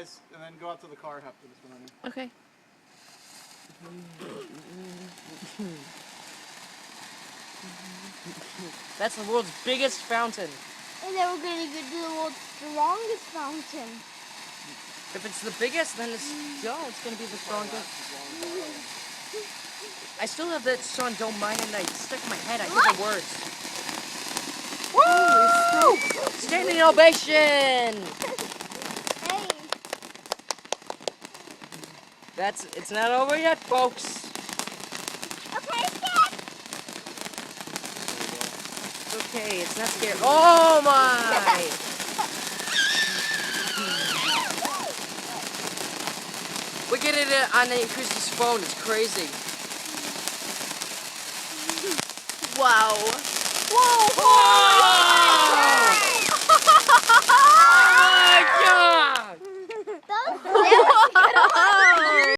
guys, and then go out to the car after this one. Okay. That's the world's biggest fountain. And then we're gonna go to the world's strongest fountain. If it's the biggest, then it's gonna be the strongest. I still have that song "Don't Mind It," and I stuck in my head. I hear the words. Woo! Standing ovation. Hey. It's not over yet, folks. Okay, Dad. It's okay. It's not scary. Oh my! Look at it on Chris's phone. It's crazy. Wow. Whoa!